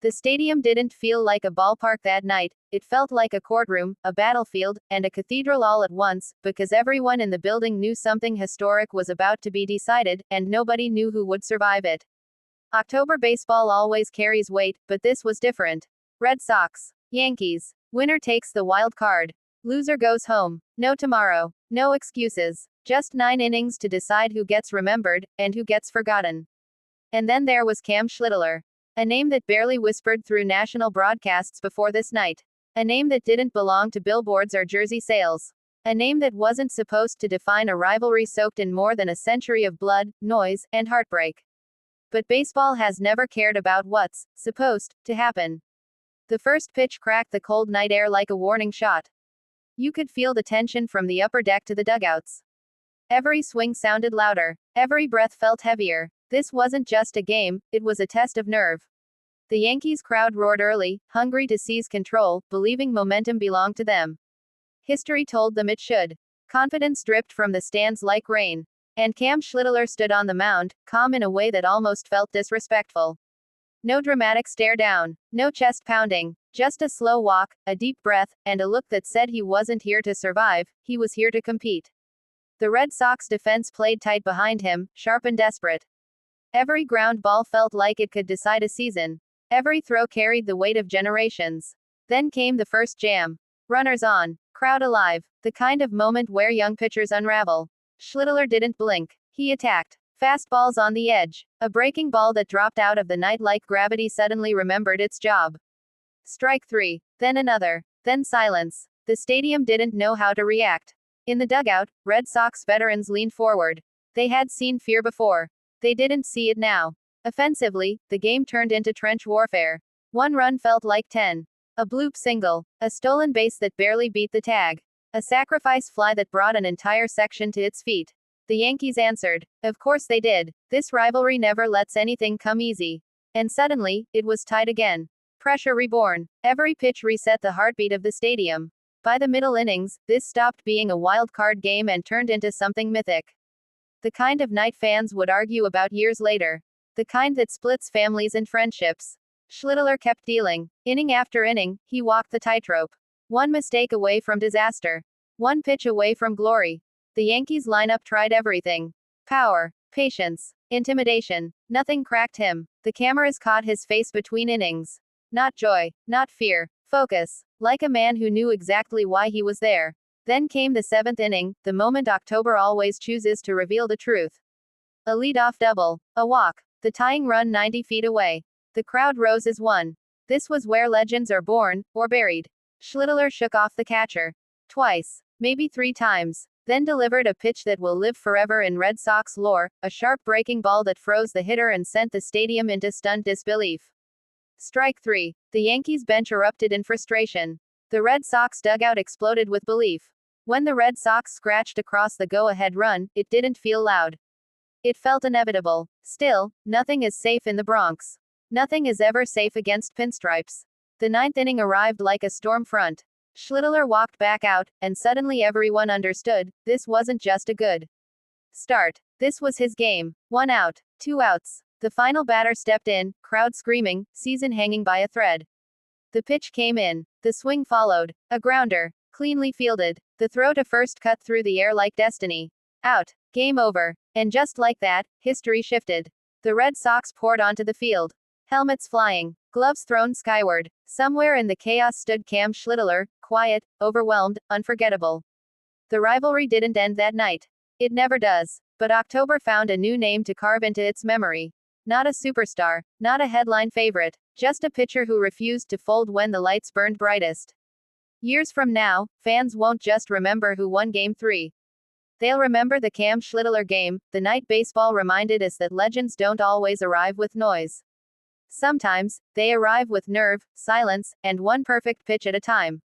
The stadium didn't feel like a ballpark that night, it felt like a courtroom, a battlefield, and a cathedral all at once, because everyone in the building knew something historic was about to be decided, and nobody knew who would survive it. October baseball always carries weight, but this was different. Red Sox, Yankees. Winner takes the wild card. Loser goes home. No tomorrow. No excuses. Just 9 innings to decide who gets remembered, and who gets forgotten. And then there was Cam Schlittler. A name that barely whispered through national broadcasts before this night. A name that didn't belong to billboards or jersey sales. A name that wasn't supposed to define a rivalry soaked in more than a century of blood, noise, and heartbreak. But baseball has never cared about what's supposed to happen. The first pitch cracked the cold night air like a warning shot. You could feel the tension from the upper deck to the dugouts. Every swing sounded louder. Every breath felt heavier. This wasn't just a game, it was a test of nerve. The Yankees crowd roared early, hungry to seize control, believing momentum belonged to them. History told them it should. Confidence dripped from the stands like rain. And Cam Schlittler stood on the mound, calm in a way that almost felt disrespectful. No dramatic stare down. No chest pounding. Just a slow walk, a deep breath, and a look that said he wasn't here to survive, he was here to compete. The Red Sox defense played tight behind him, sharp and desperate. Every ground ball felt like it could decide a season. Every throw carried the weight of generations. Then came the first jam. Runners on. Crowd alive. The kind of moment where young pitchers unravel. Schlittler didn't blink. He attacked. Fastballs on the edge. A breaking ball that dropped out of the night like gravity suddenly remembered its job. Strike 3. Then another. Then silence. The stadium didn't know how to react. In the dugout, Red Sox veterans leaned forward. They had seen fear before. They didn't see it now. Offensively, the game turned into trench warfare. One run felt like 10. A bloop single. A stolen base that barely beat the tag. A sacrifice fly that brought an entire section to its feet. The Yankees answered. Of course they did. This rivalry never lets anything come easy. And suddenly, it was tied again. Pressure reborn. Every pitch reset the heartbeat of the stadium. By the middle innings, this stopped being a wild card game and turned into something mythic. The kind of night fans would argue about years later. The kind that splits families and friendships. Schlittler kept dealing. Inning after inning, he walked the tightrope. One mistake away from disaster. One pitch away from glory. The Yankees lineup tried everything. Power, patience, intimidation. Nothing cracked him. The cameras caught his face between innings. Not joy, not fear. Focus. Like a man who knew exactly why he was there. Then came the 7th inning, the moment October always chooses to reveal the truth. A leadoff double. A walk. The tying run 90 feet away. The crowd rose as one. This was where legends are born, or buried. Schlittler shook off the catcher. Twice. Maybe 3 times. Then delivered a pitch that will live forever in Red Sox lore, a sharp breaking ball that froze the hitter and sent the stadium into stunned disbelief. Strike 3. The Yankees bench erupted in frustration. The Red Sox dugout exploded with belief. When the Red Sox scratched across the go-ahead run, it didn't feel loud. It felt inevitable. Still, nothing is safe in the Bronx. Nothing is ever safe against pinstripes. The 9th inning arrived like a storm front. Schlittler walked back out, and suddenly everyone understood, this wasn't just a good start. This was his game. 1 out. 2 outs. The final batter stepped in, crowd screaming, season hanging by a thread. The pitch came in. The swing followed. A grounder. Cleanly fielded. The throw to first cut through the air like destiny. Out. Game over. And just like that, history shifted. The Red Sox poured onto the field. Helmets flying. Gloves thrown skyward. Somewhere in the chaos stood Cam Schlittler, quiet, overwhelmed, unforgettable. The rivalry didn't end that night. It never does. But October found a new name to carve into its memory. Not a superstar. Not a headline favorite. Just a pitcher who refused to fold when the lights burned brightest. Years from now, fans won't just remember who won Game 3. They'll remember the Cam Schlittler game, the night baseball reminded us that legends don't always arrive with noise. Sometimes, they arrive with nerve, silence, and one perfect pitch at a time.